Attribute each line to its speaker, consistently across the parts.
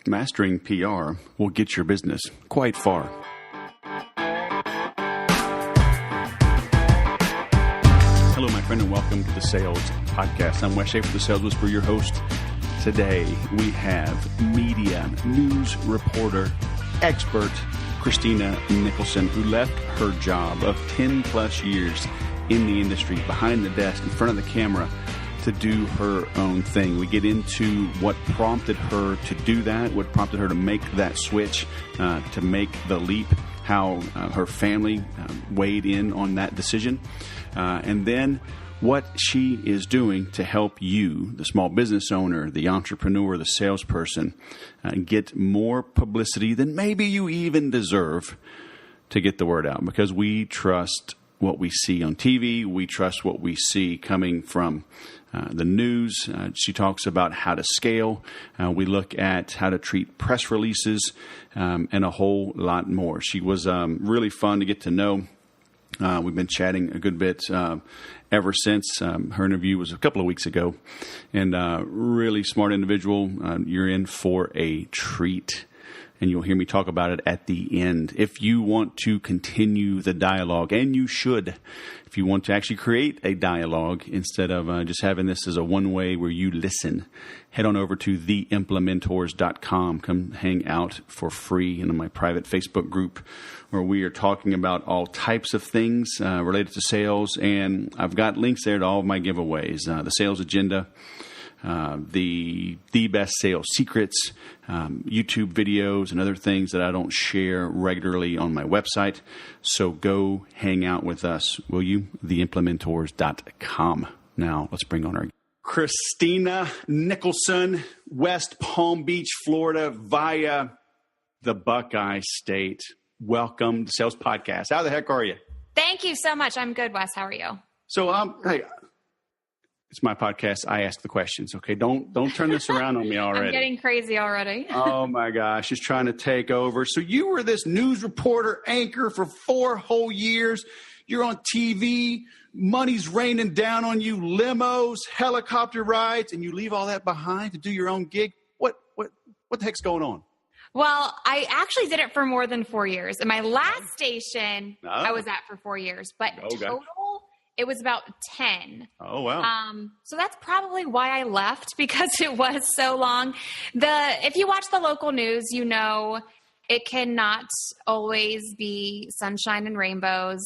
Speaker 1: Mastering PR will get your business quite far. Hello, my friend, and welcome to the Sales Podcast. I'm Wes Schaefer, the Sales Whisperer, your host. Today, we have media news reporter, expert Christina Nicholson, who left her job of 10 plus years in the industry, behind the desk, in front of the camera, to do her own thing. We get into what prompted her to do that, what prompted her to make that switch, to make the leap, how her family weighed in on that decision, and then what she is doing to help you, the small business owner, the entrepreneur, the salesperson, get more publicity than maybe you even deserve to get the word out, because we trust what we see on TV. We trust what we see coming from the news. She talks about how to scale. We look at how to treat press releases and a whole lot more. She was really fun to get to know. We've been chatting a good bit ever since. Her interview was a couple of weeks ago, and really smart individual. You're in for a treat, and you'll hear me talk about it at the end. If you want to continue the dialogue, and you should, if you want to actually create a dialogue instead of just having this as a one-way where you listen, head on over to theimplementors.com. Come hang out for free in my private Facebook group, where we are talking about all types of things related to sales. And I've got links there to all of my giveaways, the sales agenda, the best sales secrets, YouTube videos, and other things that I don't share regularly on my website. So go hang out with us, will you? theimplementors.com. Now let's bring on our Christina Nicholson, West Palm Beach, Florida, via the Buckeye State. Welcome to Sales Podcast. How the heck are you?
Speaker 2: Thank you so much. I'm good, Wes. How are you?
Speaker 1: So, hey, it's my podcast. I ask the questions. Okay, don't turn this around on me already.
Speaker 2: I'm getting crazy already.
Speaker 1: Oh my gosh, she's trying to take over. So you were this news reporter anchor for 4 whole years. You're on TV. Money's raining down on you. Limos, helicopter rides, and you leave all that behind to do your own gig. What the heck's going on?
Speaker 2: Well, I actually did it for more than 4 years. And my last station I was at for 4 years, but total, it was about 10.
Speaker 1: Oh, wow.
Speaker 2: So that's probably why I left, because it was so long. If you watch the local news, you know it cannot always be sunshine and rainbows.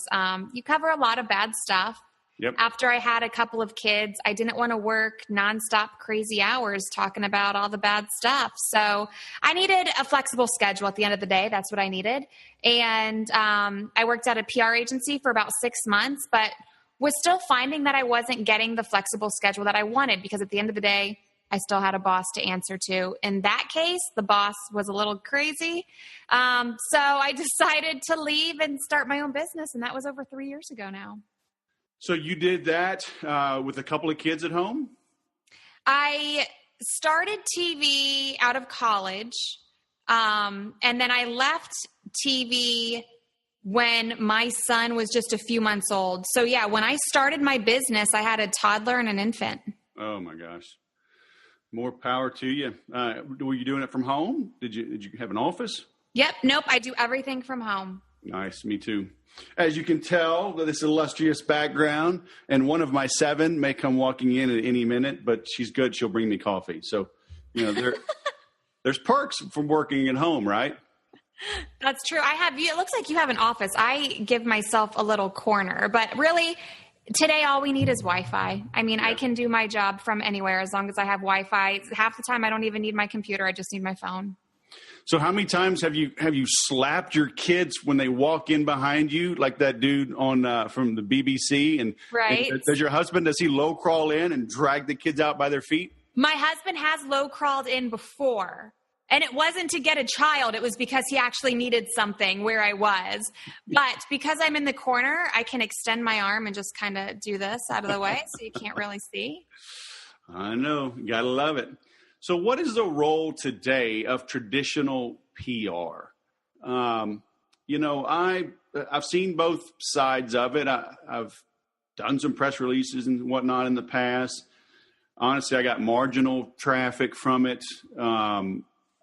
Speaker 2: You cover a lot of bad stuff.
Speaker 1: Yep.
Speaker 2: After I had a couple of kids, I didn't want to work nonstop crazy hours talking about all the bad stuff. So I needed a flexible schedule at the end of the day. That's what I needed. And I worked at a PR agency for about 6 months, but was still finding that I wasn't getting the flexible schedule that I wanted, because at the end of the day, I still had a boss to answer to. In that case, the boss was a little crazy. So I decided to leave and start my own business. And that was over 3 years ago now.
Speaker 1: So you did that with a couple of kids at home?
Speaker 2: I started TV out of college. And then I left TV when my son was just a few months old. So yeah, when I started my business, I had a toddler and an infant.
Speaker 1: Oh my gosh. More power to you. Were you doing it from home? Did you have an office?
Speaker 2: Yep. Nope. I do everything from home.
Speaker 1: Nice. Me too. As you can tell, this illustrious background, and one of my 7 may come walking in at any minute, but she's good. She'll bring me coffee. So, there's perks from working at home, right?
Speaker 2: That's true. It looks like you have an office. I give myself a little corner, but really today, all we need is Wi-Fi. I mean, I can do my job from anywhere as long as I have Wi-Fi. Half the time I don't even need my computer. I just need my phone.
Speaker 1: So how many times have you slapped your kids when they walk in behind you, like that dude on from the BBC? And,
Speaker 2: right.
Speaker 1: And does your husband, does he low crawl in and drag the kids out by their feet?
Speaker 2: My husband has low crawled in before. And it wasn't to get a child. It was because he actually needed something where I was. But because I'm in the corner, I can extend my arm and just kind of do this out of the way so you can't really see.
Speaker 1: I know. You got to love it. So what is the role today of traditional PR? I've seen both sides of it. I've done some press releases and whatnot in the past. Honestly, I got marginal traffic from it.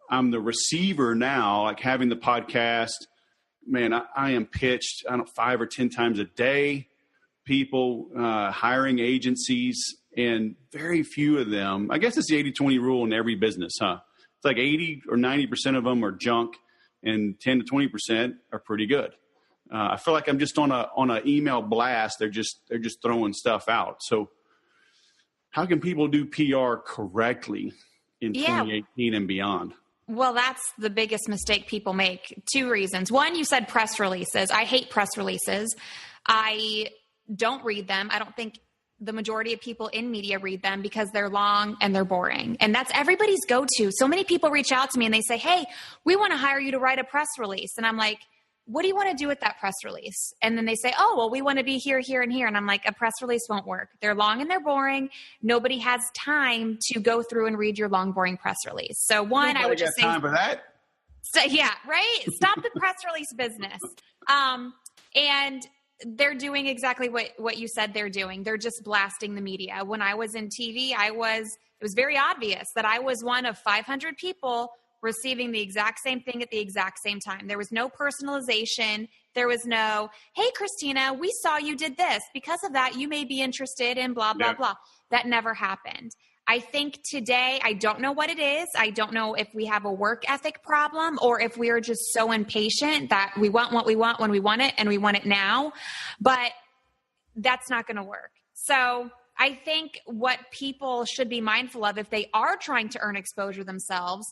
Speaker 1: I'm the receiver now, like having the podcast. Man, I am pitched, 5 or 10 times a day. People hiring agencies, and very few of them. I guess it's the 80-20 rule in every business, huh? It's like 80 or 90% of them are junk, and 10 to 20% are pretty good. I feel like I'm just on a email blast. They're just throwing stuff out. So how can people do PR correctly in 2018 and beyond?
Speaker 2: Well, that's the biggest mistake people make. 2 reasons. One, you said press releases. I hate press releases. I don't read them. I don't think the majority of people in media read them because they're long and they're boring. And that's everybody's go-to. So many people reach out to me and they say, hey, we want to hire you to write a press release. And I'm like, what do you want to do with that press release? And then they say, oh, well, we want to be here, here, and here. And I'm like, a press release won't work. They're long and they're boring. Nobody has time to go through and read your long, boring press release. So one, I would just say,
Speaker 1: time for that.
Speaker 2: So, yeah, right? Stop the press release business. And they're doing exactly what you said they're doing. They're just blasting the media. When I was in TV, it was very obvious that I was one of 500 people receiving the exact same thing at the exact same time. There was no personalization. There was no, hey, Christina, we saw you did this. Because of that, you may be interested in blah, blah, blah. That never happened. I think today, I don't know what it is. I don't know if we have a work ethic problem or if we are just so impatient that we want what we want when we want it and we want it now. But that's not going to work. So I think what people should be mindful of if they are trying to earn exposure themselves,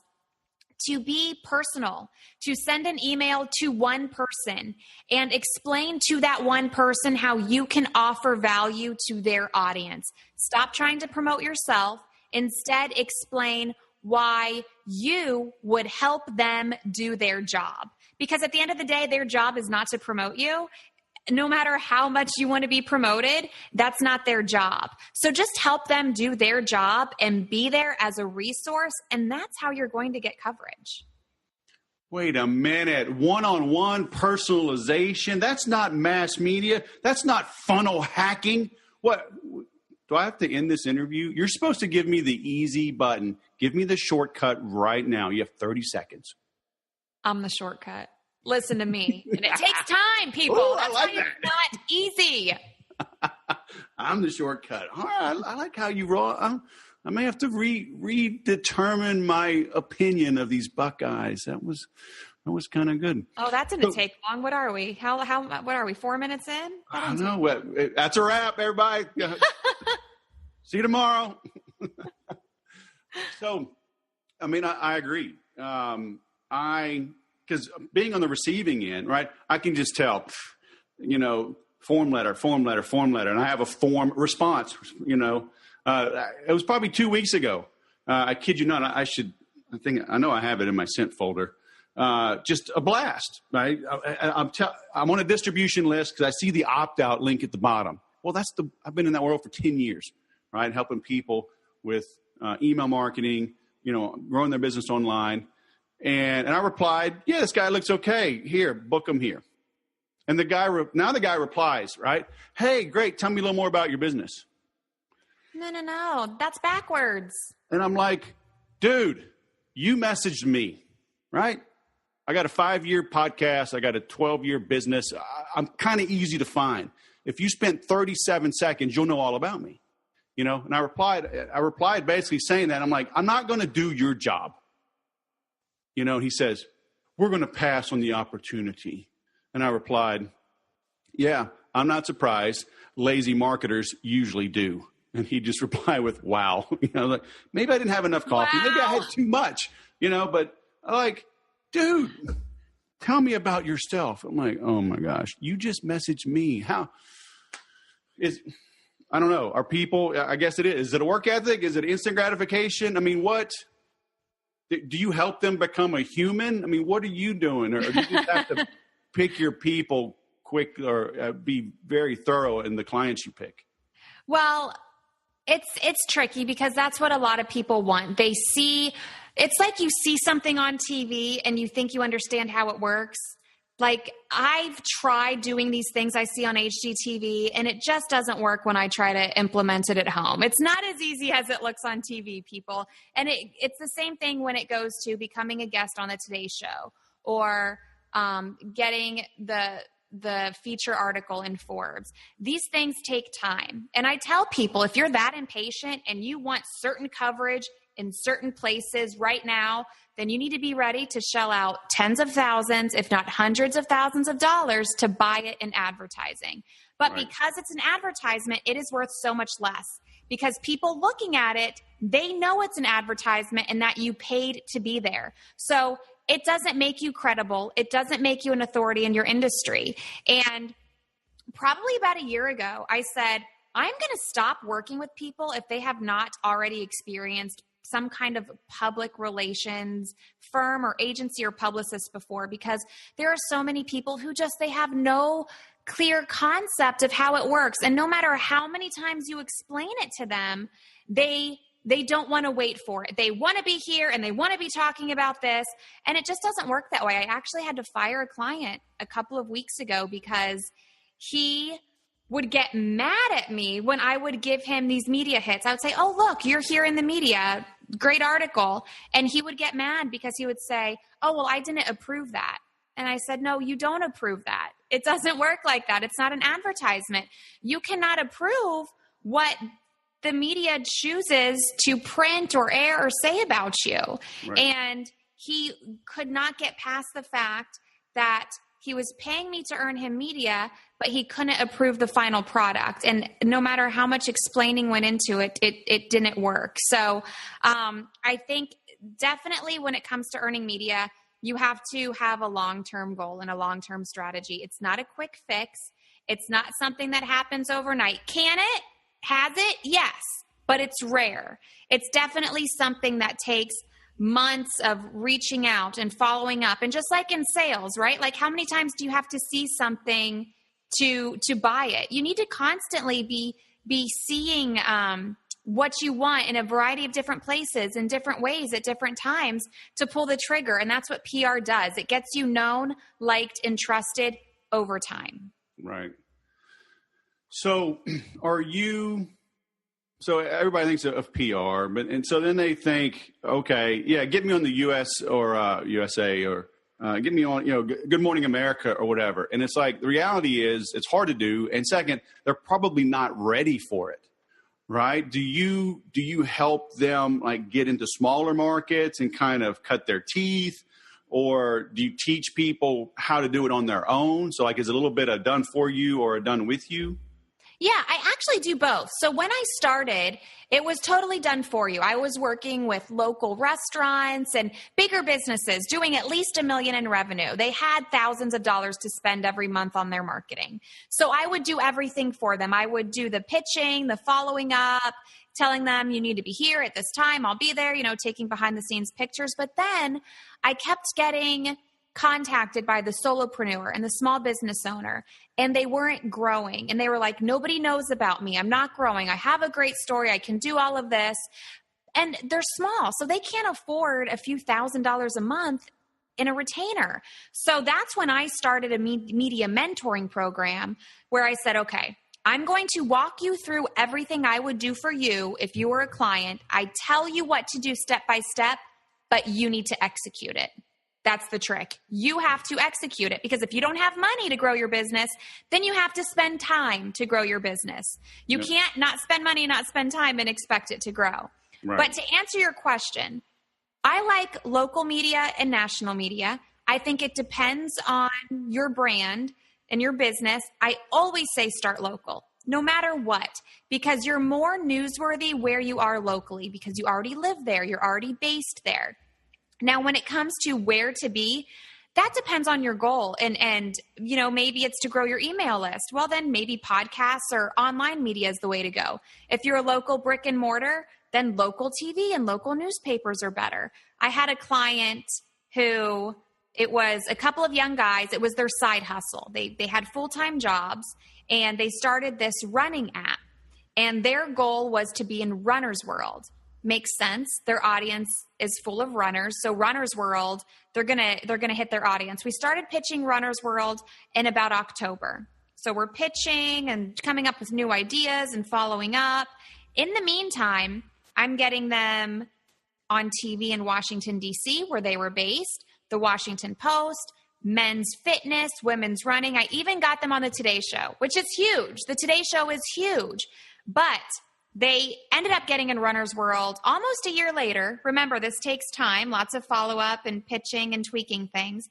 Speaker 2: to be personal, to send an email to one person and explain to that one person how you can offer value to their audience. Stop trying to promote yourself. Instead, explain why you would help them do their job. Because at the end of the day, their job is not to promote you. No matter how much you want to be promoted, that's not their job. So just help them do their job and be there as a resource. And that's how you're going to get coverage.
Speaker 1: Wait a minute. One-on-one personalization. That's not mass media. That's not funnel hacking. What? Do I have to end this interview? You're supposed to give me the easy button. Give me the shortcut right now. You have 30 seconds.
Speaker 2: I'm the shortcut. Listen to me. And it takes time, people.
Speaker 1: Ooh,
Speaker 2: that's
Speaker 1: like
Speaker 2: why it's not easy.
Speaker 1: I'm the shortcut. All right, I like how you roll. I may have to redetermine my opinion of these Buckeyes. That was kind of good.
Speaker 2: Oh, that didn't take long. What are we? What are we? 4 minutes in?
Speaker 1: I don't know. That's a wrap, everybody. See you tomorrow. So, I mean, I agree. Because being on the receiving end, right, I can just tell, form letter, and I have a form response, It was probably 2 weeks ago. I kid you not, I know I have it in my sent folder. Just a blast, right? I'm on a distribution list because I see the opt-out link at the bottom. Well, I've been in that world for 10 years, right, helping people with email marketing, growing their business online. And I replied, yeah, this guy looks okay. Here, book him here. And the guy replies, right? Hey, great. Tell me a little more about your business.
Speaker 2: No. That's backwards.
Speaker 1: And I'm like, dude, you messaged me, right? I got a 5-year podcast. I got a 12-year business. I'm kind of easy to find. If you spent 37 seconds, you'll know all about me, And I replied basically saying that. I'm like, I'm not going to do your job. He says, we're going to pass on the opportunity. And I replied, yeah, I'm not surprised. Lazy marketers usually do. And he just replied with, wow. Like, maybe I didn't have enough coffee. Wow. Maybe I had too much, but I'm like, dude, tell me about yourself. I'm like, oh my gosh, you just messaged me. I don't know. Are people, I guess it is. Is it a work ethic? Is it instant gratification? I mean, what? Do you help them become a human? I mean, what are you doing? Or do you just have to pick your people quick or be very thorough in the clients you pick?
Speaker 2: Well, it's tricky because that's what a lot of people want. It's like you see something on TV and you think you understand how it works. like, I've tried doing these things I see on HGTV, and it just doesn't work when I try to implement it at home. It's not as easy as it looks on TV, people. And it's the same thing when it goes to becoming a guest on the Today Show or getting the feature article in Forbes. These things take time. And I tell people, if you're that impatient and you want certain coverage in certain places right now, then you need to be ready to shell out tens of thousands, if not hundreds of thousands of dollars to buy it in advertising. But
Speaker 1: Right.
Speaker 2: because it's an advertisement, it is worth so much less, because people looking at it, they know it's an advertisement and that you paid to be there. So it doesn't make you credible. It doesn't make you an authority in your industry. And probably about a year ago, I said, I'm going to stop working with people if they have not already experienced some kind of public relations firm or agency or publicist before, because there are so many people who they have no clear concept of how it works. And no matter how many times you explain it to them, they don't want to wait for it. They want to be here and they want to be talking about this. And it just doesn't work that way. I actually had to fire a client a couple of weeks ago because he would get mad at me when I would give him these media hits. I would say, oh, look, you're here in the media. Great article. And he would get mad because he would say, oh, well, I didn't approve that. And I said, no, you don't approve that. It doesn't work like that. It's not an advertisement. You cannot approve what the media chooses to print or air or say about you.
Speaker 1: Right.
Speaker 2: And he could not get past the fact that he was paying me to earn him media, but he couldn't approve the final product. And no matter how much explaining went into it, it didn't work. So I think definitely when it comes to earning media, you have to have a long-term goal and a long-term strategy. It's not a quick fix. It's not something that happens overnight. Can it? Has it? Yes, but it's rare. It's definitely something that takes months of reaching out and following up. And just like in sales, right? Like, how many times do you have to see something to buy it? You need to constantly be seeing what you want in a variety of different places in different ways at different times to pull the trigger. And that's what PR does. It gets you known, liked, and trusted over time.
Speaker 1: Right. So so everybody thinks of PR, and so then they think, okay, yeah, get me on the US or USA, or get me on, Good Morning America or whatever. And it's like, the reality is it's hard to do. And second, they're probably not ready for it. Right. Do you help them like get into smaller markets and kind of cut their teeth? Or do you teach people how to do it on their own? So like, is it a little bit of done for you or a done with you?
Speaker 2: Yeah, I actually do both. So when I started, it was totally done for you. I was working with local restaurants and bigger businesses doing at least $1 million in revenue. They had thousands of dollars to spend every month on their marketing. So I would do everything for them. I would do the pitching, the following up, telling them you need to be here at this time. I'll be there, taking behind the scenes pictures. But then I kept getting contacted by the solopreneur and the small business owner, and they weren't growing. And they were like, nobody knows about me. I'm not growing. I have a great story. I can do all of this. And they're small, so they can't afford a few $1,000s a month in a retainer. So that's when I started a media mentoring program where I said, okay, I'm going to walk you through everything I would do for you if you were a client. I tell you what to do step by step, but you need to execute it. That's the trick. You have to execute it, because if you don't have money to grow your business, then you have to spend time to grow your business. You can't not spend money, not spend time and expect it to grow. Right. But to answer your question, I like local media and national media. I think it depends on your brand and your business. I always say start local, no matter what, because you're more newsworthy where you are locally, because you already live there. You're already based there. Now, when it comes to where to be, that depends on your goal. And maybe it's to grow your email list. Well, then maybe podcasts or online media is the way to go. If you're a local brick and mortar, then local TV and local newspapers are better. I had a client who, it was a couple of young guys. It was their side hustle. They had full-time jobs, and they started this running app. And their goal was to be in Runner's World. makes sense. Their audience is full of runners. So Runner's World, they're going to hit their audience. We started pitching Runner's World in about October. So we're pitching and coming up with new ideas and following up. In the meantime, I'm getting them on TV in Washington, D.C., where they were based, the Washington Post, Men's Fitness, Women's Running. I even got them on the Today Show, which is huge. The Today Show is huge. But they ended up getting in Runner's World almost a year later. Remember, this takes time, lots of follow-up and pitching and tweaking things.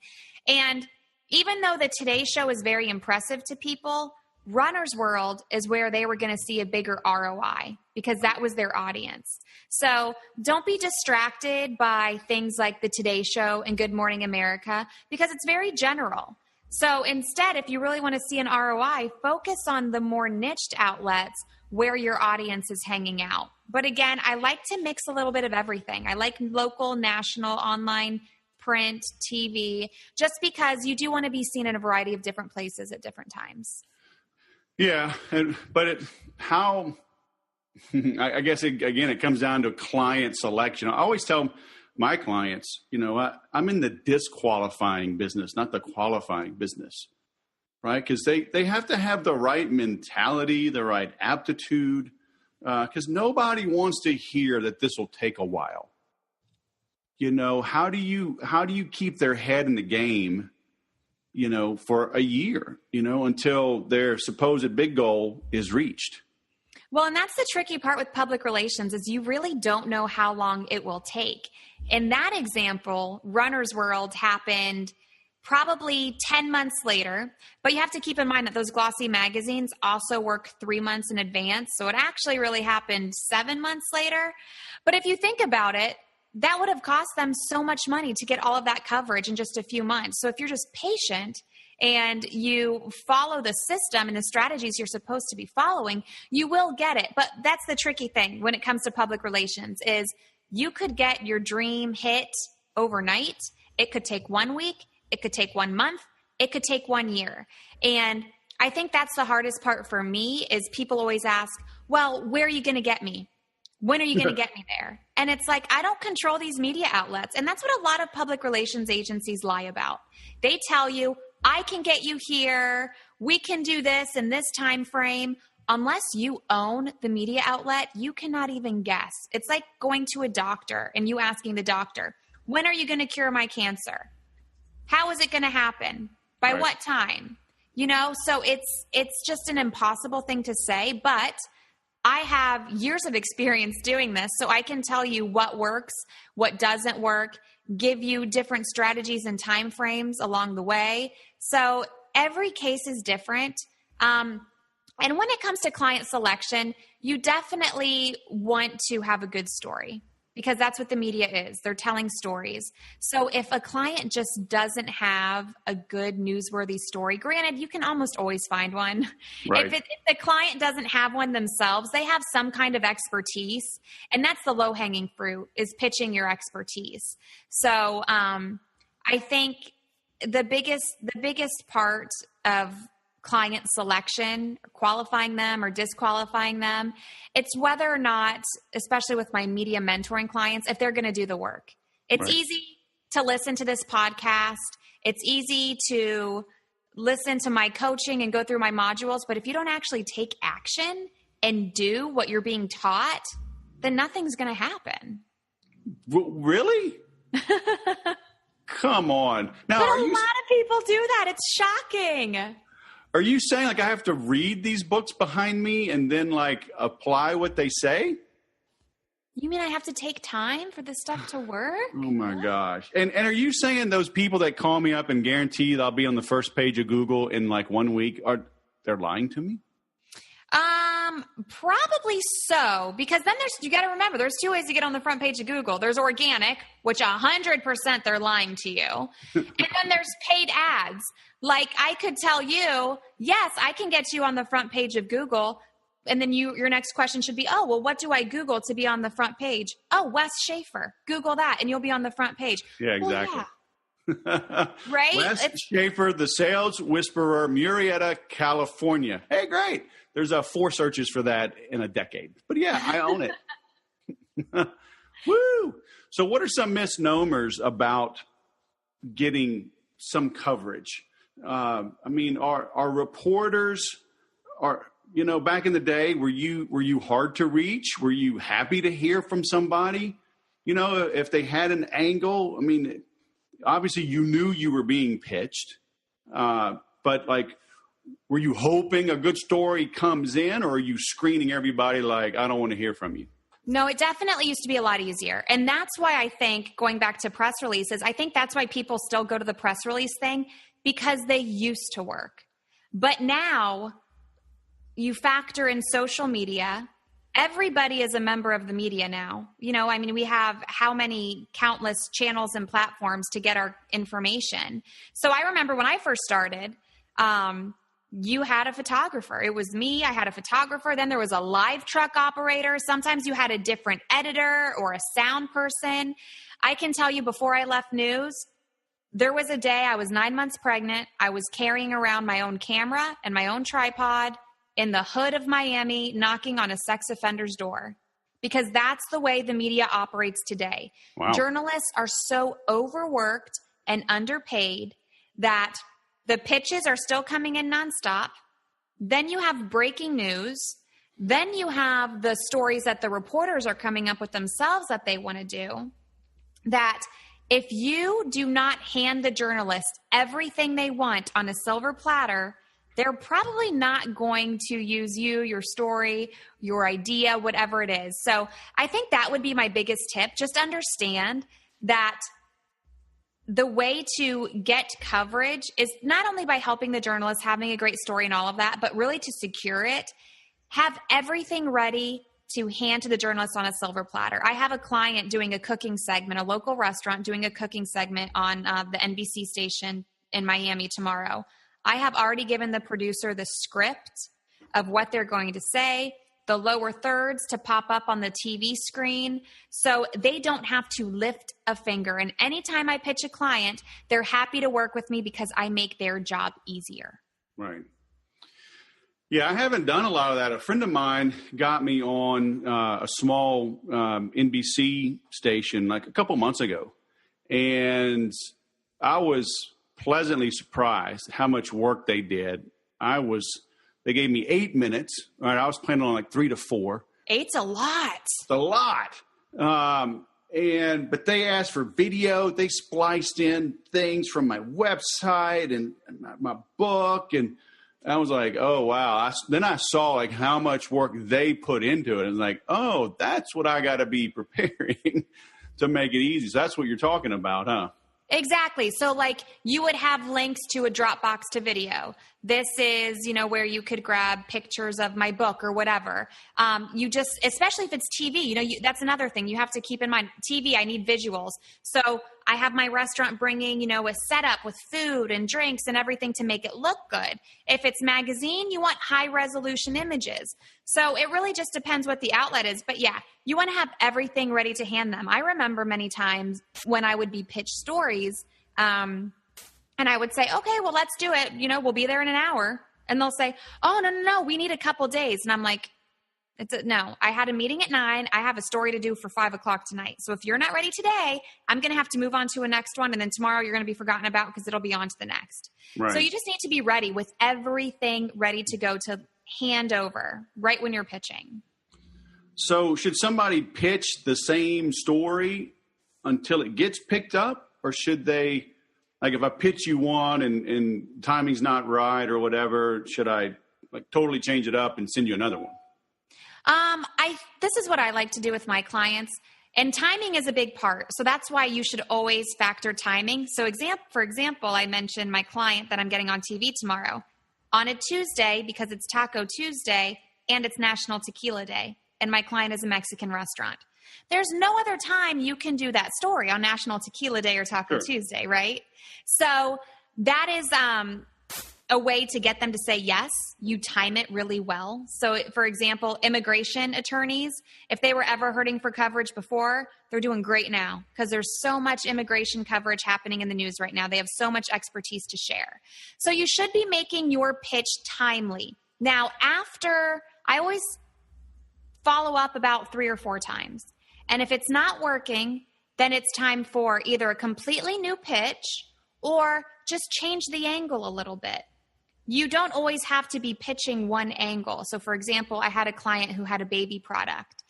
Speaker 2: And even though the Today Show is very impressive to people, Runner's World is where they were going to see a bigger ROI because that was their audience. So don't be distracted by things like the Today Show and Good Morning America because it's very general. So instead, if you really want to see an ROI, focus on the more niched outlets where your audience is hanging out. But again, I like to mix a little bit of everything. I like local, national, online, print, TV, just because you do want to be seen in a variety of different places at different times.
Speaker 1: Yeah. I guess, again, it comes down to client selection. I always tell my clients, I'm in the disqualifying business, not the qualifying business, right? Because they have to have the right mentality, the right aptitude, because nobody wants to hear that this will take a while. How do you keep their head in the game, for a year, until their supposed big goal is reached?
Speaker 2: Well, and that's the tricky part with public relations is you really don't know how long it will take. In that example, Runner's World happened probably 10 months later, but you have to keep in mind that those glossy magazines also work 3 months in advance. So it actually really happened 7 months later. But if you think about it, that would have cost them so much money to get all of that coverage in just a few months. So if you're just patient and you follow the system and the strategies you're supposed to be following, you will get it. But that's the tricky thing when it comes to public relations is you could get your dream hit overnight. It could take 1 week. It could take 1 month. It could take 1 year. And I think that's the hardest part for me is people always ask, well, where are you going to get me? When are you going to get me there? And it's like, I don't control these media outlets. And that's what a lot of public relations agencies lie about. They tell you, I can get you here. We can do this in this time frame. Unless you own the media outlet, you cannot even guess. It's like going to a doctor and you asking the doctor, when are you going to cure my cancer? How is it going to happen? By
Speaker 1: Right.
Speaker 2: what time? So it's just an impossible thing to say, but I have years of experience doing this, so I can tell you what works, what doesn't work, give you different strategies and time frames along the way. So every case is different. And when it comes to client selection, you definitely want to have a good story because that's what the media is. They're telling stories. So if a client just doesn't have a good newsworthy story, granted, you can almost always find one.
Speaker 1: Right.
Speaker 2: If the client doesn't have one themselves, they have some kind of expertise. And that's the low-hanging fruit is pitching your expertise. So I think the biggest part of client selection, qualifying them or disqualifying them, it's whether or not, especially with my media mentoring clients, if they're going to do the work. It's
Speaker 1: Right.
Speaker 2: easy to listen to this podcast. It's easy to listen to my coaching and go through my modules. But if you don't actually take action and do what you're being taught, then nothing's going to happen.
Speaker 1: Really? Come on. Now,
Speaker 2: But a lot of people do that. It's shocking.
Speaker 1: Are you saying I have to read these books behind me and then apply what they say?
Speaker 2: You mean I have to take time for this stuff to work?
Speaker 1: Oh my gosh. And are you saying those people that call me up and guarantee that I'll be on the first page of Google in 1 week, they're lying to me?
Speaker 2: Probably so, because then you got to remember, there's two ways to get on the front page of Google. There's organic, which 100% they're lying to you. And then there's paid ads. I could tell you, yes, I can get you on the front page of Google. And then your next question should be, oh, well, what do I Google to be on the front page? Oh, Wes Schaefer. Google that and you'll be on the front page.
Speaker 1: Yeah, exactly.
Speaker 2: Well, yeah. Right?
Speaker 1: Wes Schaefer, the Sales Whisperer, Murrieta, California. Hey, great. There's 4 searches for that in a decade. But yeah, I own it. Woo! So what are some misnomers about getting some coverage? Are reporters back in the day, were you hard to reach? Were you happy to hear from somebody? If they had an angle, obviously you knew you were being pitched, but were you hoping a good story comes in, or are you screening everybody like, I don't want to hear from you?
Speaker 2: No, it definitely used to be a lot easier. And that's why I think, going back to press releases, I think that's why people still go to the press release thing, because they used to work. But now you factor in social media. Everybody is a member of the media now. We have how many countless channels and platforms to get our information. So I remember when I first started, you had a photographer. It was me. I had a photographer. Then there was a live truck operator. Sometimes you had a different editor or a sound person. I can tell you, before I left news, there was a day I was 9 months pregnant. I was carrying around my own camera and my own tripod in the hood of Miami, knocking on a sex offender's door, because that's the way the media operates today.
Speaker 1: Wow.
Speaker 2: Journalists are so overworked and underpaid that the pitches are still coming in nonstop. Then you have breaking news. Then you have the stories that the reporters are coming up with themselves that they want to do. That if you do not hand the journalist everything they want on a silver platter, they're probably not going to use you, your story, your idea, whatever it is. So I think that would be my biggest tip. Just understand that the way to get coverage is not only by helping the journalist, having a great story and all of that, but really to secure it. Have everything ready to hand to the journalist on a silver platter. I have a client doing a cooking segment, a local restaurant doing a cooking segment on the NBC station in Miami tomorrow. I have already given the producer the script of what they're going to say, the lower thirds to pop up on the TV screen, so they don't have to lift a finger. And anytime I pitch a client, they're happy to work with me because I make their job easier.
Speaker 1: Right. Yeah, I haven't done a lot of that. A friend of mine got me on a small NBC station like a couple months ago, and I was pleasantly surprised how much work they did. They gave me 8 minutes. Right, I was planning on like 3 to 4.
Speaker 2: 8's a lot.
Speaker 1: It's a lot. But they asked for video. They spliced in things from my website and my book, and I was like, oh wow. Then I saw like how much work they put into it, and like, oh, that's what I got to be preparing to make it easy. So that's what you're talking about, huh?
Speaker 2: Exactly. So like you would have links to a Dropbox to video. This is, where you could grab pictures of my book or whatever. Especially if it's TV, that's another thing you have to keep in mind. TV, I need visuals. So I have my restaurant bringing, a setup with food and drinks and everything to make it look good. If it's magazine, you want high resolution images. So it really just depends what the outlet is. But yeah, you want to have everything ready to hand them. I remember many times when I would be pitched stories, and I would say, okay, well, let's do it. We'll be there in an hour. And they'll say, oh, no, we need a couple days. And I'm like, no, I had a meeting at 9. I have a story to do for 5 o'clock tonight. So if you're not ready today, I'm going to have to move on to a next one. And then tomorrow you're going to be forgotten about because it'll be on to the next. Right. So you just need to be ready with everything ready to go to hand over right when you're pitching.
Speaker 1: So should somebody pitch the same story until it gets picked up? Or should they, like if I pitch you one and timing's not right or whatever, should I like totally change it up and send you another one?
Speaker 2: This is what I like to do with my clients, and timing is a big part. So that's why you should always factor timing. So for example, I mentioned my client that I'm getting on TV tomorrow on a Tuesday because it's Taco Tuesday and it's National Tequila Day. And my client is a Mexican restaurant. There's no other time you can do that story on National Tequila Day or Taco Tuesday, right? So that is, a way to get them to say yes. You time it really well. So for example, immigration attorneys, if they were ever hurting for coverage before, they're doing great now because there's so much immigration coverage happening in the news right now. They have so much expertise to share. So you should be making your pitch timely. Now, I always follow up about 3 or 4 times. And if it's not working, then it's time for either a completely new pitch or just change the angle a little bit. You don't always have to be pitching one angle. So for example, I had a client who had a baby product,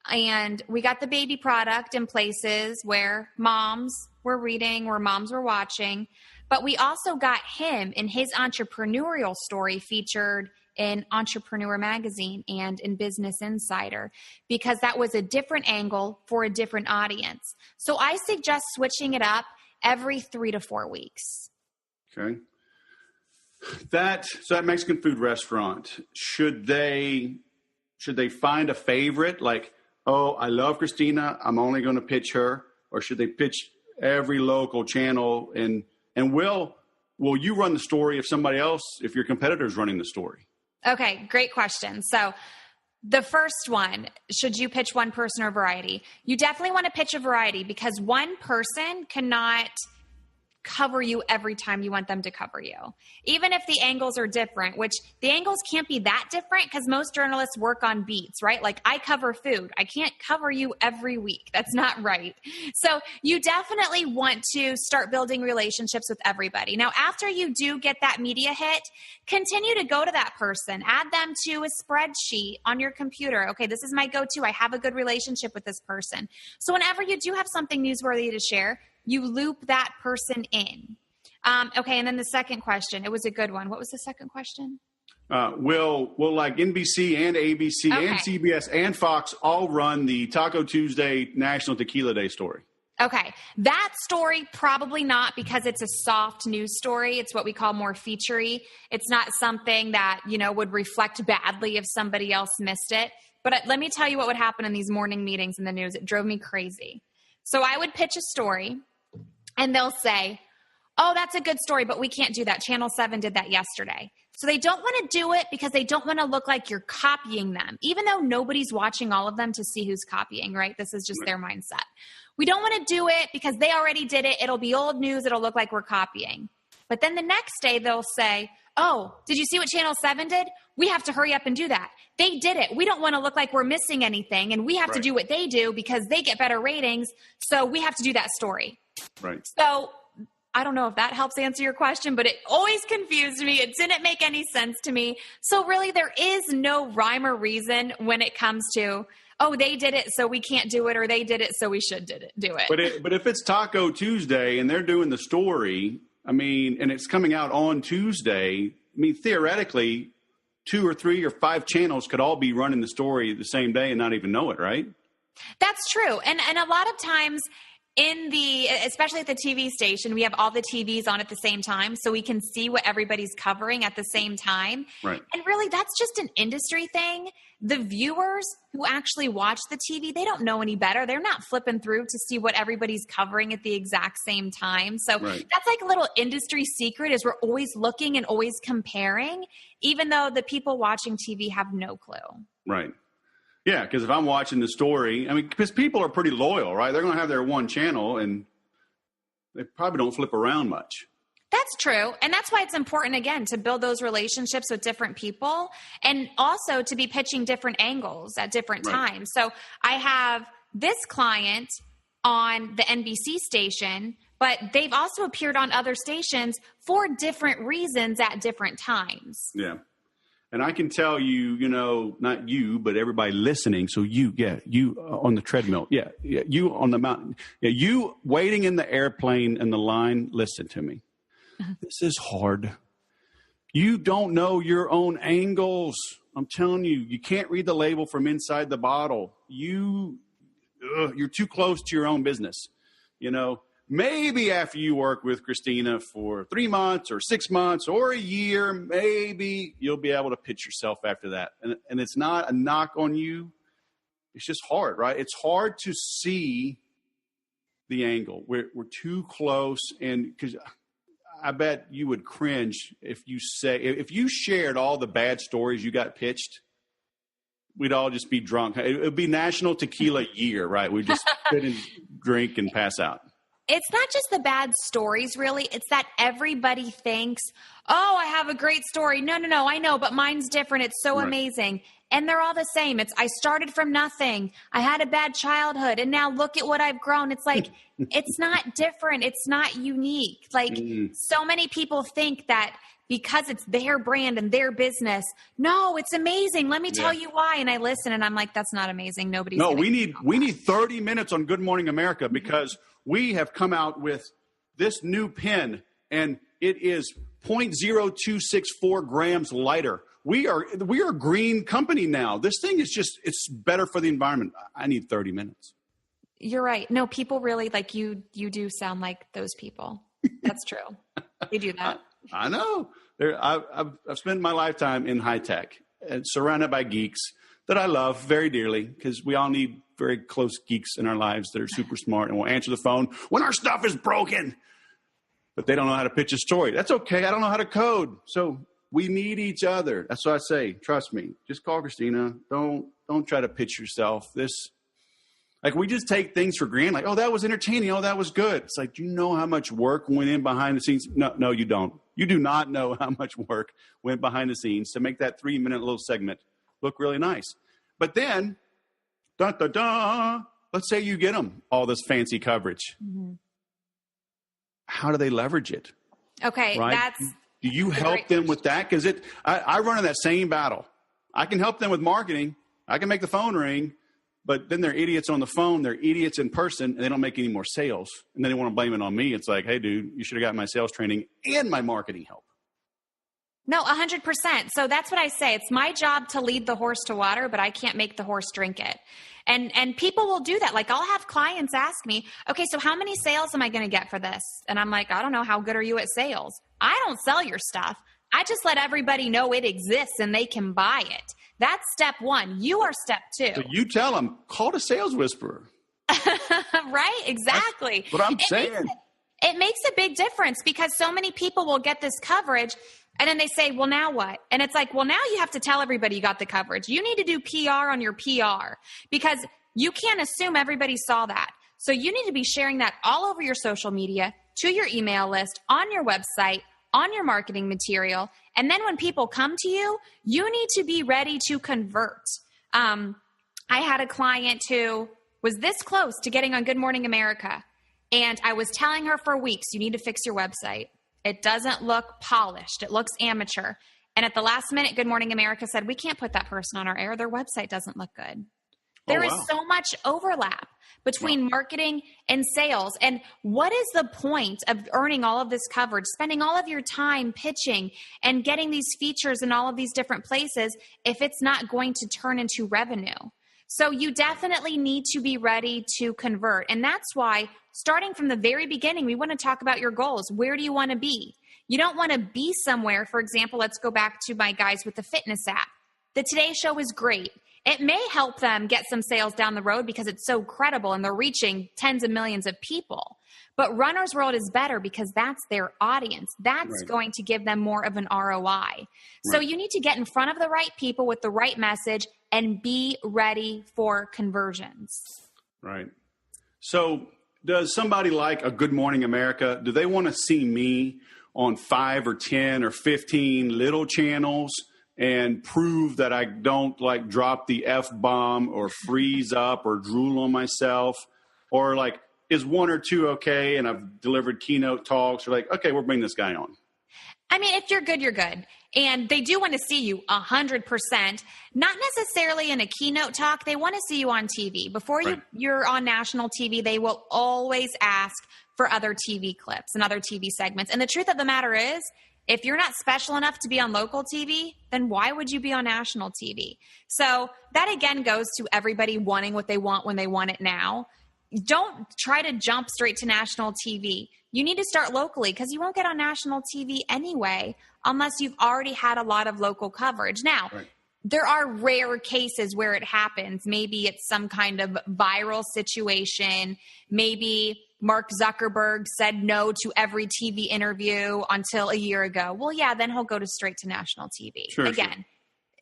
Speaker 2: and we got the baby product in places where moms were reading, where moms were watching, but we also got him in his entrepreneurial story featured in Entrepreneur Magazine and in Business Insider, because that was a different angle for a different audience. So I suggest switching it up every 3 to 4 weeks.
Speaker 1: Okay. That Mexican food restaurant, should they find a favorite? Like, oh, I love Christina, I'm only going to pitch her, or should they pitch every local channel? And will you run the story if your competitor's running the story?
Speaker 2: Okay, great question. So the first one, should you pitch one person or variety? You definitely want to pitch a variety, because one person cannot cover you every time you want them to cover you. Even if the angles are different, which the angles can't be that different because most journalists work on beats, right? Like, I cover food. I can't cover you every week. That's not right. So you definitely want to start building relationships with everybody. Now, after you do get that media hit, continue to go to that person, add them to a spreadsheet on your computer. Okay, this is my go-to. I have a good relationship with this person. So whenever you do have something newsworthy to share, you loop that person in. Okay, and then the second question, it was a good one. What was the second question?
Speaker 1: Will like NBC and ABC and CBS and Fox all run the Taco Tuesday National Tequila Day story?
Speaker 2: Okay, that story probably not, because it's a soft news story. It's what we call more featurey. It's not something that, would reflect badly if somebody else missed it. But let me tell you what would happen in these morning meetings in the news. It drove me crazy. So I would pitch a story, and they'll say, oh, that's a good story, but we can't do that. Channel 7 did that yesterday. So they don't want to do it because they don't want to look like you're copying them, even though nobody's watching all of them to see who's copying, right? This is just their mindset. We don't want to do it because they already did it. It'll be old news. It'll look like we're copying. But then the next day they'll say, oh, did you see what Channel 7 did? We have to hurry up and do that. They did it. We don't want to look like we're missing anything, and we have to do what they do because they get better ratings, so we have to do that story.
Speaker 1: Right.
Speaker 2: So I don't know if that helps answer your question, but it always confused me. It didn't make any sense to me. So really, there is no rhyme or reason when it comes to, oh, they did it, so we can't do it, or they did it, so we should do it.
Speaker 1: But if it's Taco Tuesday and they're doing the story, and it's coming out on Tuesday, theoretically, 2 or 3 or 5 channels could all be running the story the same day and not even know it, right?
Speaker 2: That's true. And a lot of times especially at the TV station, we have all the TVs on at the same time, so we can see what everybody's covering at the same time.
Speaker 1: Right.
Speaker 2: And really, that's just an industry thing. The viewers who actually watch the TV, they don't know any better. They're not flipping through to see what everybody's covering at the exact same time. So that's like a little industry secret, is we're always looking and always comparing, even though the people watching TV have no clue.
Speaker 1: Right. Yeah, because if I'm watching the story, because people are pretty loyal, right? They're going to have their one channel, and they probably don't flip around much.
Speaker 2: That's true. And that's why it's important, again, to build those relationships with different people, and also to be pitching different angles at different times. So I have this client on the NBC station, but they've also appeared on other stations for different reasons at different times.
Speaker 1: Yeah. And I can tell you, not you, but everybody listening. So you on the treadmill. Yeah. You on the mountain. Yeah. You waiting in the airplane in the line. Listen to me. This is hard. You don't know your own angles. I'm telling you, you can't read the label from inside the bottle. You're too close to your own business. Maybe after you work with Christina for 3 months or 6 months or a year, maybe you'll be able to pitch yourself after that. And it's not a knock on you. It's just hard, right? It's hard to see the angle. We're too close. And because I bet you would cringe if you shared all the bad stories you got pitched, we'd all just be drunk. It would be National Tequila Year, right? We'd just sit and drink and pass out.
Speaker 2: it's not just the bad stories, really. It's that everybody thinks, oh, I have a great story. No, I know, but mine's different. It's so amazing. And they're all the same. It's, I started from nothing. I had a bad childhood, and now look at what I've grown. It's like, it's not different. It's not unique. Like so many people think that because it's their brand and their business. No, it's amazing. Let me tell you why. And I listen and I'm like, that's not amazing. Nobody's.
Speaker 1: No, we need 30 minutes on Good Morning America because we have come out with this new pen and it is 0.0264 grams lighter. We are a green company now. This thing is just, it's better for the environment. I need 30 minutes.
Speaker 2: You're right. No, people really like you do sound like those people. That's true. They do that.
Speaker 1: I know. I've spent my lifetime in high tech and surrounded by geeks that I love very dearly because we all need very close geeks in our lives that are super smart and will answer the phone when our stuff is broken. But they don't know how to pitch a story. That's okay. I don't know how to code. So we need each other. That's what I say. Trust me. Just call Christina. Don't try to pitch yourself. Like we just take things for granted. Like, oh, that was entertaining. Oh, that was good. It's like, do you know how much work went in behind the scenes? No, you don't. You do not know how much work went behind the scenes to make that 3-minute little segment look really nice. But then, let's say you get them all this fancy coverage. Mm-hmm. How do they leverage it?
Speaker 2: Okay,
Speaker 1: right? Do you help them with that? Because I run in that same battle. I can help them with marketing. I can make the phone ring. But then they're idiots on the phone. They're idiots in person, and they don't make any more sales. And then they want to blame it on me. It's like, hey, dude, you should have got my sales training and my marketing help.
Speaker 2: No, 100%. So that's what I say. It's my job to lead the horse to water, but I can't make the horse drink it. And people will do that. Like I'll have clients ask me, okay, so how many sales am I going to get for this? And I'm like, I don't know. How good are you at sales? I don't sell your stuff. I just let everybody know it exists and they can buy it. That's step one. You are step two.
Speaker 1: So you tell them, call the sales whisperer.
Speaker 2: Right? Exactly.
Speaker 1: That's what I'm saying.
Speaker 2: It makes a big difference because so many people will get this coverage and then they say, well, now what? And it's like, well, now you have to tell everybody you got the coverage. You need to do PR on your PR because you can't assume everybody saw that. So you need to be sharing that all over your social media, to your email list, on your website, on your marketing material. And then when people come to you, you need to be ready to convert. I had a client who was this close to getting on Good Morning America. And I was telling her for weeks, you need to fix your website. It doesn't look polished. It looks amateur. And at the last minute, Good Morning America said, we can't put that person on our air. Their website doesn't look good. There is so much overlap between marketing and sales. And what is the point of earning all of this coverage, spending all of your time pitching and getting these features in all of these different places if it's not going to turn into revenue? So you definitely need to be ready to convert. And that's why starting from the very beginning, we want to talk about your goals. Where do you want to be? You don't want to be somewhere. For example, let's go back to my guys with the fitness app. The Today Show is great. It may help them get some sales down the road because it's so credible and they're reaching tens of millions of people. But Runner's World is better because that's their audience. That's going to give them more of an ROI. So you need to get in front of the right people with the right message and be ready for conversions. Right.
Speaker 1: So does somebody like a Good Morning America, do they want to see me on 5 or 10 or 15 little channels and prove that I don't like drop the F-bomb or freeze up or drool on myself? Or like, is 1 or 2 okay? And I've delivered keynote talks, or like, okay, we'll bring this guy on.
Speaker 2: I mean, if you're good, you're good. And they do want to see you 100%, not necessarily in a keynote talk. They want to see you on TV. Before you're on national TV, they will always ask for other TV clips and other TV segments. And the truth of the matter is, if you're not special enough to be on local TV, then why would you be on national TV? So that again goes to everybody wanting what they want when they want it now. Don't try to jump straight to national TV. You need to start locally because you won't get on national TV anyway unless you've already had a lot of local coverage. Now, there are rare cases where it happens. Maybe it's some kind of viral situation. Maybe Mark Zuckerberg said no to every TV interview until a year ago. Well, yeah, then he'll go straight to national TV. Again,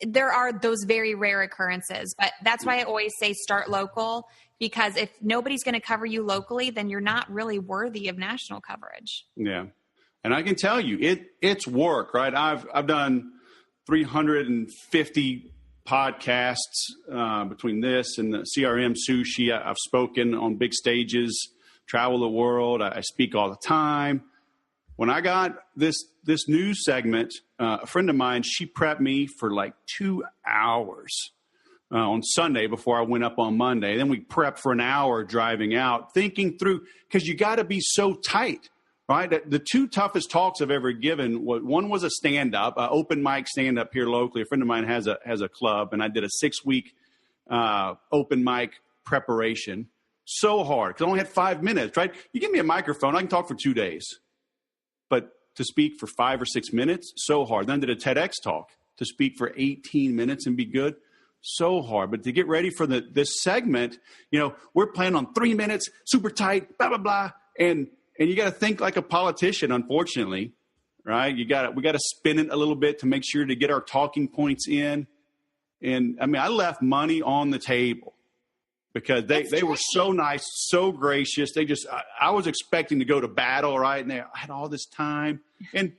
Speaker 2: there are those very rare occurrences, but that's why I always say start local, because if nobody's going to cover you locally, then you're not really worthy of national coverage.
Speaker 1: Yeah. And I can tell you it's work, right? I've done 350 podcasts between this and the CRM sushi. I've spoken on big stages, travel the world. I speak all the time. When I got this news segment, a friend of mine, she prepped me for like 2 hours on Sunday before I went up on Monday. Then we prepped for an hour driving out, thinking through, because you got to be so tight, right? The two toughest talks I've ever given, one was a stand-up, open mic stand-up here locally. A friend of mine has a club, and I did a 6-week open mic preparation. So hard, because I only had 5 minutes, right? You give me a microphone, I can talk for 2 days. But to speak for 5 or 6 minutes, so hard. Then I did a TEDx talk to speak for 18 minutes and be good, so hard. But to get ready for this segment, we're planning on 3 minutes, super tight, blah, blah, blah. And you got to think like a politician, unfortunately, right? We got to spin it a little bit to make sure to get our talking points in. And I mean, I left money on the table because they were so nice, so gracious. I was expecting to go to battle, right? And I had all this time. And,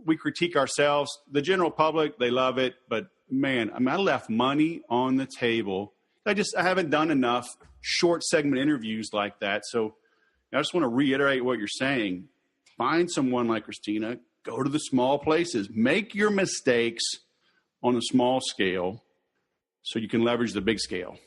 Speaker 1: we critique ourselves. The general public, they love it. But man, I mean, I left money on the table. I haven't done enough short segment interviews like that. So I just want to reiterate what you're saying. Find someone like Christina, go to the small places, make your mistakes on a small scale so you can leverage the big scale.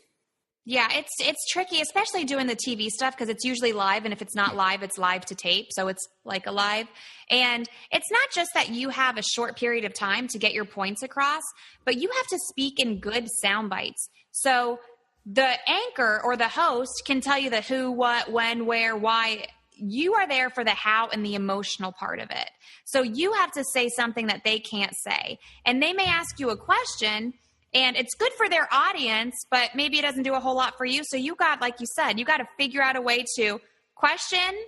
Speaker 2: Yeah, it's tricky, especially doing the TV stuff, because it's usually live. And if it's not live, it's live to tape. So it's like a live. And it's not just that you have a short period of time to get your points across, but you have to speak in good sound bites. So the anchor or the host can tell you the who, what, when, where, why. You are there for the how and the emotional part of it. So you have to say something that they can't say. And they may ask you a question, and it's good for their audience, but maybe it doesn't do a whole lot for you. So you got, like you said, you got to figure out a way to question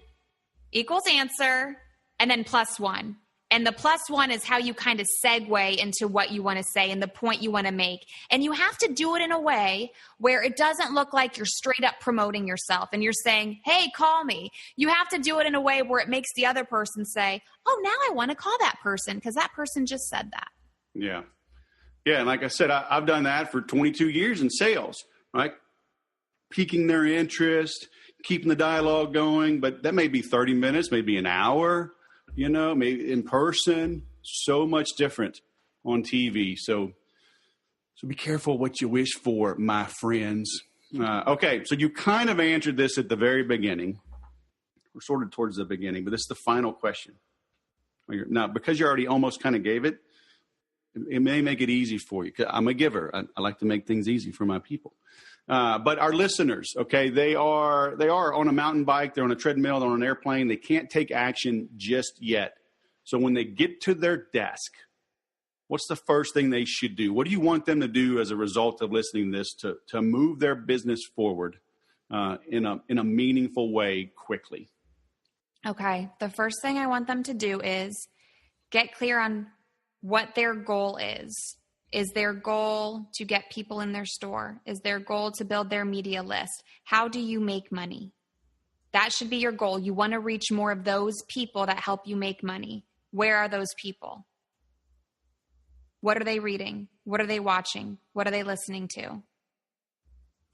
Speaker 2: equals answer and then +1. And the +1 is how you kind of segue into what you want to say and the point you want to make. And you have to do it in a way where it doesn't look like you're straight up promoting yourself and you're saying, hey, call me. You have to do it in a way where it makes the other person say, oh, now I want to call that person because that person just said that.
Speaker 1: Yeah. Yeah, and like I said, I've done that for 22 years in sales, right? Piquing their interest, keeping the dialogue going, but that may be 30 minutes, maybe an hour, maybe in person. So much different on TV. So be careful what you wish for, my friends. Okay, so you kind of answered this at the very beginning. We're sort of towards the beginning, but this is the final question. Now, because you already almost kind of gave it, it may make it easy for you. I'm a giver. I like to make things easy for my people. But our listeners, okay, they are on a mountain bike, they're on a treadmill, they're on an airplane. They can't take action just yet. So when they get to their desk, what's the first thing they should do? What do you want them to do as a result of listening to this to move their business forward in a meaningful way quickly?
Speaker 2: Okay. The first thing I want them to do is get clear on what their goal is. Is their goal to get people in their store? Is their goal to build their media list? How do you make money? That should be your goal. You want to reach more of those people that help you make money. Where are those people? What are they reading? What are they watching? What are they listening to?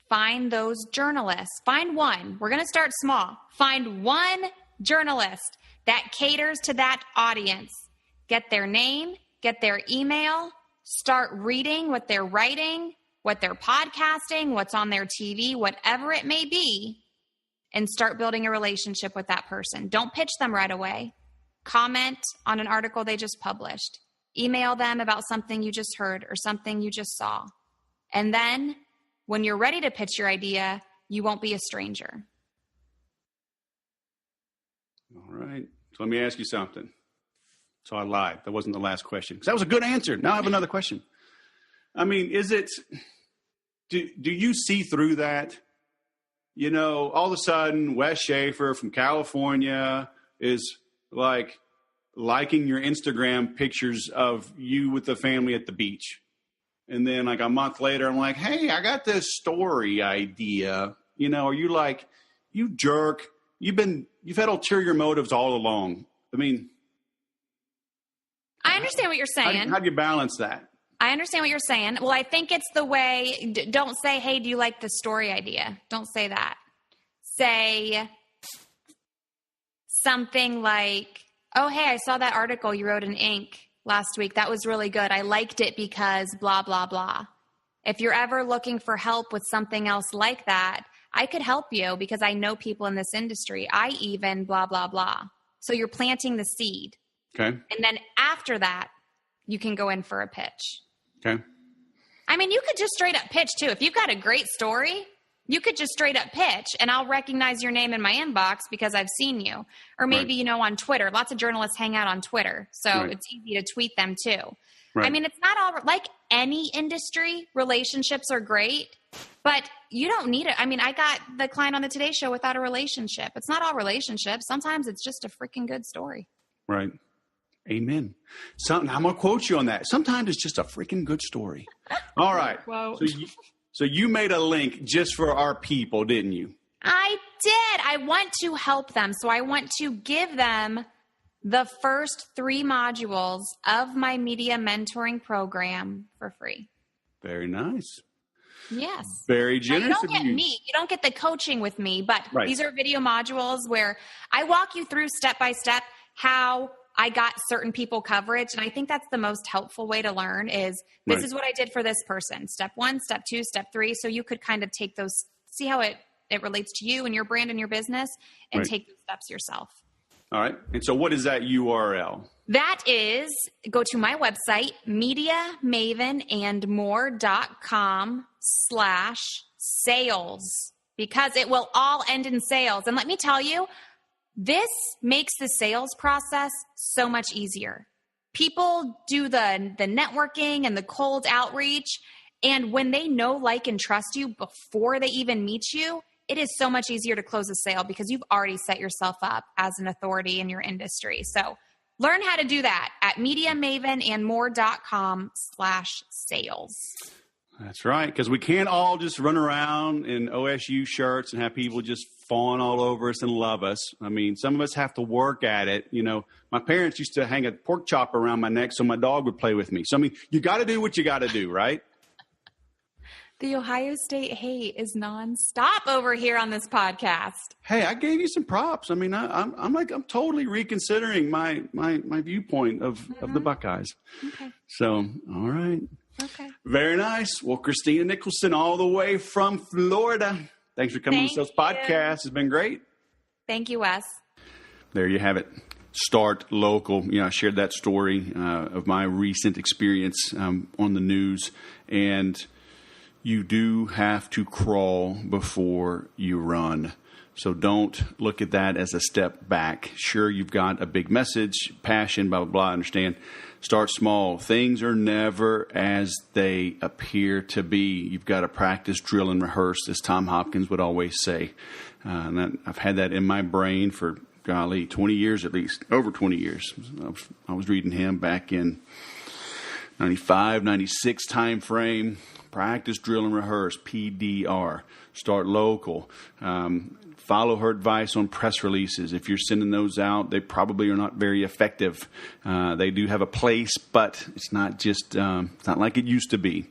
Speaker 2: Find those journalists. Find one. We're going to start small. Find one journalist that caters to that audience. Get their name. Get their email, start reading what they're writing, what they're podcasting, what's on their TV, whatever it may be, and start building a relationship with that person. Don't pitch them right away. Comment on an article they just published. Email them about something you just heard or something you just saw. And then when you're ready to pitch your idea, you won't be a stranger.
Speaker 1: All right. So let me ask you something. So I lied. That wasn't the last question. Because that was a good answer. Now I have another question. I mean, do you see through that? All of a sudden, Wes Schaefer from California is like liking your Instagram pictures of you with the family at the beach. And then like a month later, I'm like, hey, I got this story idea. You know, are you like, you jerk, you've had ulterior motives all along. I mean,
Speaker 2: I understand what you're saying.
Speaker 1: How do you balance that?
Speaker 2: I understand what you're saying. Well, I think it's the way, don't say, hey, do you like the story idea? Don't say that. Say something like, oh, hey, I saw that article you wrote in Inc. last week. That was really good. I liked it because blah, blah, blah. If you're ever looking for help with something else like that, I could help you because I know people in this industry. I even blah, blah, blah. So you're planting the seed.
Speaker 1: Okay.
Speaker 2: And then after that, you can go in for a pitch.
Speaker 1: Okay.
Speaker 2: I mean, you could just straight up pitch too. If you've got a great story, you could just straight up pitch and I'll recognize your name in my inbox because I've seen you. Or maybe, you know, on Twitter. Lots of journalists hang out on Twitter. So it's easy to tweet them too. Right. I mean, it's not all like any industry. Relationships are great, but you don't need it. I mean, I got the client on the Today Show without a relationship. It's not all relationships. Sometimes it's just a freaking good story.
Speaker 1: Right. Amen. I'm going to quote you on that. Sometimes it's just a freaking good story. All right. So you made a link just for our people, didn't you? I
Speaker 2: did. I want to help them. So I want to give them the first 3 modules of my media mentoring program for free.
Speaker 1: Very nice.
Speaker 2: Yes.
Speaker 1: Very generous.
Speaker 2: Now, you don't get me. You don't get the coaching with me, but these are video modules where I walk you through step by step how I got certain people coverage. And I think that's the most helpful way to learn is this is what I did for this person. Step 1, step 2, step 3. So you could kind of take those, see how it relates to you and your brand and your business and take those steps yourself.
Speaker 1: All right. And so what is that URL?
Speaker 2: That is, go to my website, mediamavenandmore.com/sales, because it will all end in sales. And let me tell you, this makes the sales process so much easier. People do the networking and the cold outreach. And when they know, like, and trust you before they even meet you, it is so much easier to close a sale because you've already set yourself up as an authority in your industry. So learn how to do that at mediamavenandmore.com/sales.
Speaker 1: That's right. Because we can't all just run around in OSU shirts and have people just fawn all over us and love us. I mean, some of us have to work at it. You know, my parents used to hang a pork chop around my neck so my dog would play with me. So, I mean, you got to do what you got to do, right?
Speaker 2: The Ohio State hate is nonstop over here on this podcast.
Speaker 1: Hey, I gave you some props. I mean, I'm totally reconsidering my viewpoint of the Buckeyes. Okay. So, all right.
Speaker 2: Okay.
Speaker 1: Very nice. Well, Christina Nicholson, all the way from Florida. Thanks for coming to this podcast. It's been great.
Speaker 2: Thank you, Wes.
Speaker 1: There you have it. Start local. You know, I shared that story of my recent experience on the news, and you do have to crawl before you run. So don't look at that as a step back. Sure, you've got a big message, passion, blah, blah, blah. I understand. Start small. Things are never as they appear to be. You've got to practice, drill, and rehearse, as Tom Hopkins would always say. And I've had that in my brain for, 20 years at least, over 20 years. I was reading him back in 95, 96 time frame. Practice, drill, and rehearse, PDR. Start local. Follow her advice on press releases. If you're sending those out, they probably are not very effective. They do have a place, but it's not just, it's not like it used to be.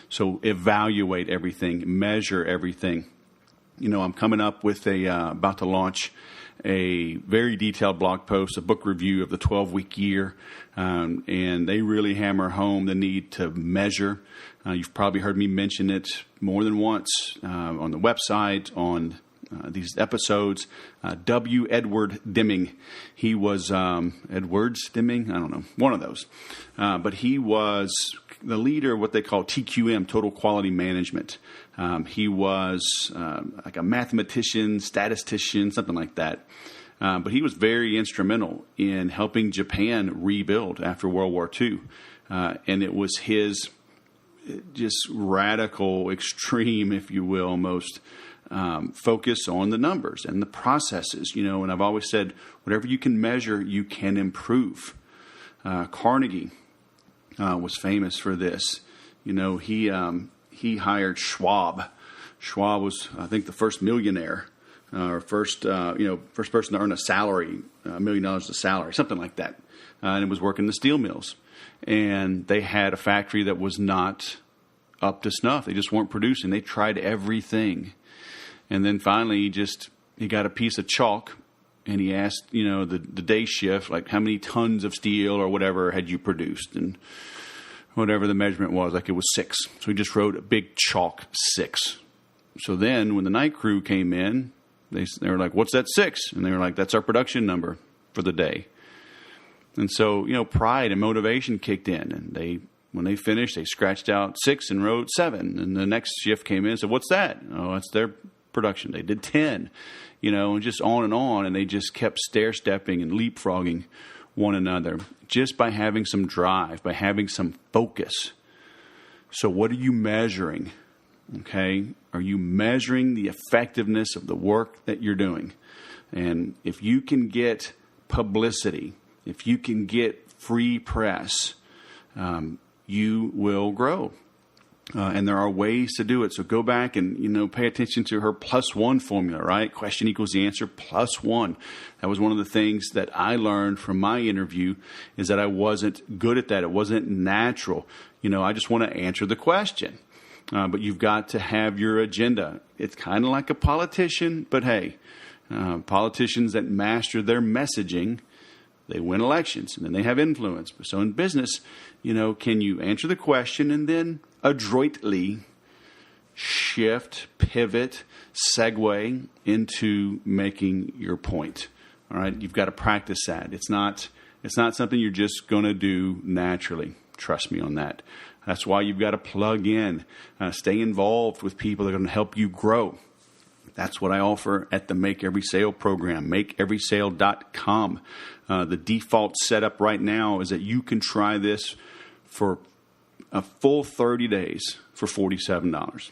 Speaker 1: So evaluate everything, measure everything. You know, I'm coming up with about to launch a very detailed blog post, a book review of the 12-week year, and they really hammer home the need to measure. You've probably heard me mention it more than once on the website, on these episodes. W. Edward Deming. He was Edwards Deming? I don't know. One of those. But he was the leader of what they call TQM, Total Quality Management. He was like a mathematician, statistician, something like that. But he was very instrumental in helping Japan rebuild after World War II. And it was his just radical, extreme, if you will, almost focus on the numbers and the processes, and I've always said, whatever you can measure, you can improve. Carnegie was famous for this. He hired Schwab. Schwab was, I think, the first millionaire, or first person to earn a salary, $1 million a salary, something like that. And it was working the steel mills. And they had a factory that was not up to snuff. They just weren't producing. They tried everything. And then finally, he got a piece of chalk, and he asked, the day shift, like, how many tons of steel or whatever had you produced? And whatever the measurement was, like it was 6. So he just wrote a big chalk 6. So then when the night crew came in, they were like, what's that 6? And they were like, that's our production number for the day. And so, pride and motivation kicked in. And when they finished, they scratched out 6 and wrote 7. And the next shift came in and said, what's that? Oh, that's their production. They did 10, and just on. And they just kept stair-stepping and leapfrogging one another just by having some drive, by having some focus. So what are you measuring? Okay. Are you measuring the effectiveness of the work that you're doing? And if you can get publicity, if you can get free press, you will grow. And there are ways to do it. So go back and, pay attention to her +1 formula, right? Question equals the answer +1. That was one of the things that I learned from my interview, is that I wasn't good at that. It wasn't natural. I just want to answer the question. But you've got to have your agenda. It's kind of like a politician, but hey, politicians that master their messaging, they win elections, and then they have influence. So in business, can you answer the question and then adroitly shift, pivot, segue into making your point? All right, you've got to practice that. It's not something you're just going to do naturally. Trust me on that. That's why you've got to plug in, stay involved with people that are going to help you grow. That's what I offer at the Make Every Sale program, makeeverysale.com. The default setup right now is that you can try this for a full 30 days for $47.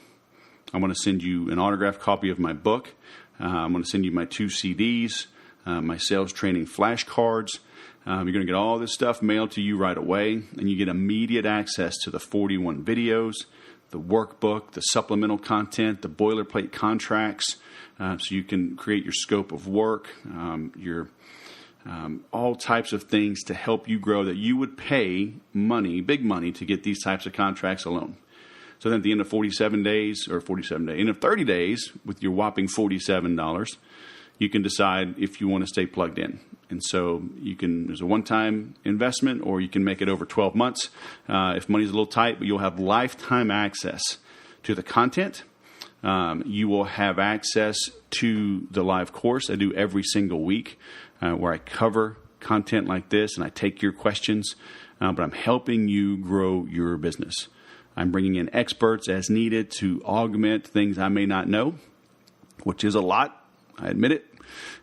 Speaker 1: I'm going to send you an autographed copy of my book. I'm going to send you my 2 CDs, my sales training flashcards. You're going to get all this stuff mailed to you right away, and you get immediate access to the 41 videos, the workbook, the supplemental content, the boilerplate contracts, so you can create your scope of work, all types of things to help you grow that you would pay money, big money, to get these types of contracts alone. So then at the end of 30 days, with your whopping $47, you can decide if you want to stay plugged in. And so there's a one-time investment, or you can make it over 12 months. If money's a little tight, but you'll have lifetime access to the content. You will have access to the live course I do every single week, where I cover content like this and I take your questions, but I'm helping you grow your business. I'm bringing in experts as needed to augment things I may not know, which is a lot. I admit it,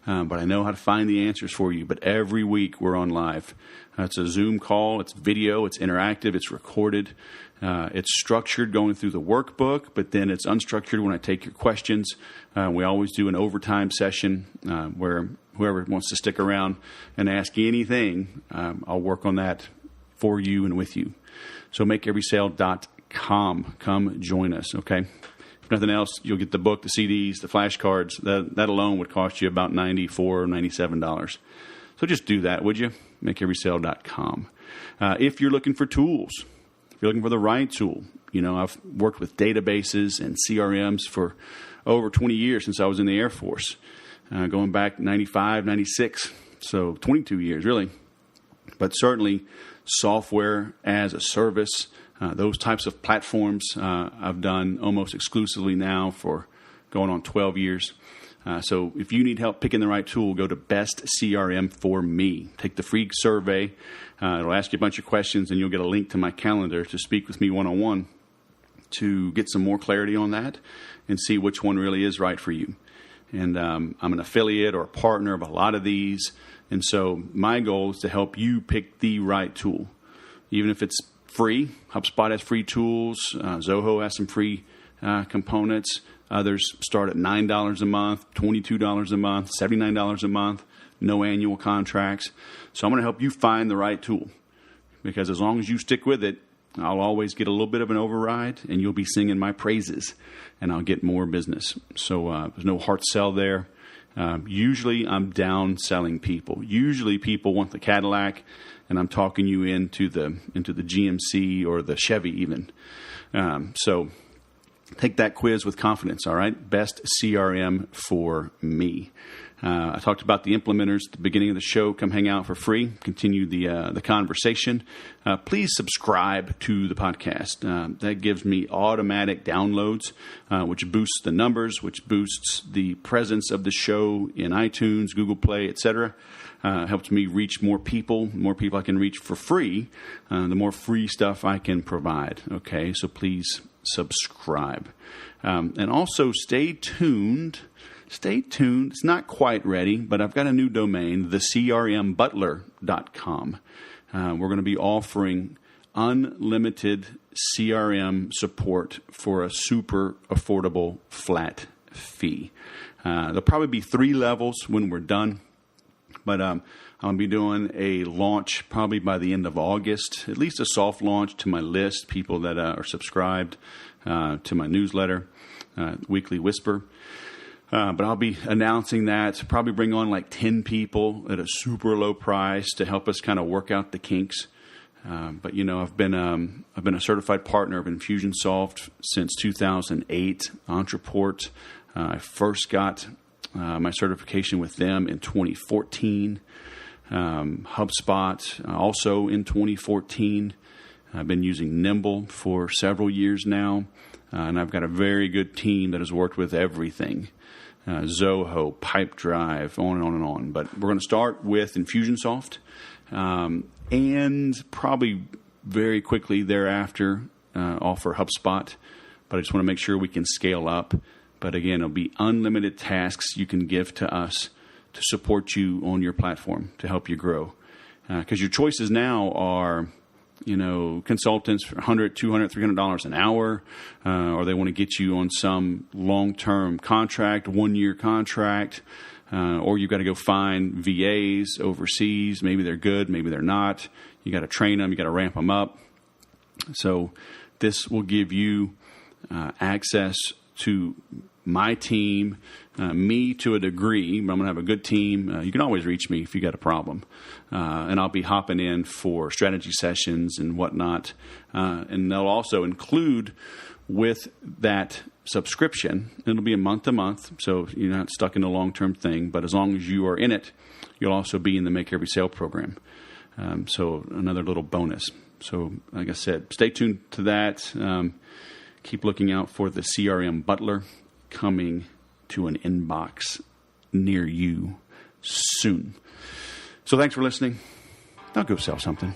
Speaker 1: but I know how to find the answers for you. But every week we're on live. It's a Zoom call. It's video. It's interactive. It's recorded. It's structured going through the workbook, but then it's unstructured when I take your questions. We always do an overtime session where whoever wants to stick around and ask anything, I'll work on that for you and with you. So makeeverysale.com. Come join us, okay? If nothing else, you'll get the book, the CDs, the flashcards. That alone would cost you about $94 or $97. So just do that, would you? Makeeverysale.com. If you're looking for tools, if you're looking for the right tool, I've worked with databases and CRMs for over 20 years since I was in the Air Force, going back 95, 96, so 22 years, really. But certainly software as a service, those types of platforms I've done almost exclusively now for going on 12 years. So if you need help picking the right tool, go to Best CRM for Me. Take the free survey. It'll ask you a bunch of questions, and you'll get a link to my calendar to speak with me one-on-one to get some more clarity on that and see which one really is right for you. And I'm an affiliate or a partner of a lot of these. And so my goal is to help you pick the right tool. Even if it's free, HubSpot has free tools. Zoho has some free components. Others start at $9 a month, $22 a month, $79 a month, no annual contracts. So I'm going to help you find the right tool, because as long as you stick with it, I'll always get a little bit of an override, and you'll be singing my praises, and I'll get more business. So there's no hard sell there. Usually I'm down selling people. Usually people want the Cadillac, and I'm talking you into the GMC or the Chevy even. So take that quiz with confidence, all right? Best CRM for me. I talked about the implementers at the beginning of the show. Come hang out for free. Continue the conversation. Please subscribe to the podcast. That gives me automatic downloads, which boosts the numbers, which boosts the presence of the show in iTunes, Google Play, etc. Helps me reach more people I can reach for free, the more free stuff I can provide. Okay, so please subscribe. And also stay tuned. It's not quite ready, but I've got a new domain, thecrmbutler.com. We're going to be offering unlimited CRM support for a super affordable flat fee. There'll probably be 3 levels when we're done, but I'll be doing a launch probably by the end of August, at least a soft launch to my list, people that are subscribed to my newsletter, Weekly Whisper. But I'll be announcing that, probably bring on like 10 people at a super low price to help us kind of work out the kinks. But I've been a certified partner of Infusionsoft since 2008. Entreport, I first got my certification with them in 2014. HubSpot, also in 2014. I've been using Nimble for several years now, and I've got a very good team that has worked with everything. Zoho, Pipedrive, on and on and on. But we're going to start with Infusionsoft, and probably very quickly thereafter offer HubSpot. But I just want to make sure we can scale up. But again, it'll be unlimited tasks you can give to us to support you on your platform, to help you grow. Because your choices now are, consultants for $100, $200, $300 an hour, or they want to get you on some long-term contract, 1-year contract, or you've got to go find VAs overseas. Maybe they're good, maybe they're not. You got to train them, you got to ramp them up. So this will give you access to my team, me to a degree, but I'm going to have a good team. You can always reach me if you got a problem. And I'll be hopping in for strategy sessions and whatnot. And they'll also include with that subscription, it'll be a month to month, so you're not stuck in a long-term thing. But as long as you are in it, you'll also be in the Make Every Sale program. So another little bonus. So like I said, stay tuned to that. Keep looking out for the CRM Butler coming to an inbox near you soon. So thanks for listening. Now go sell something.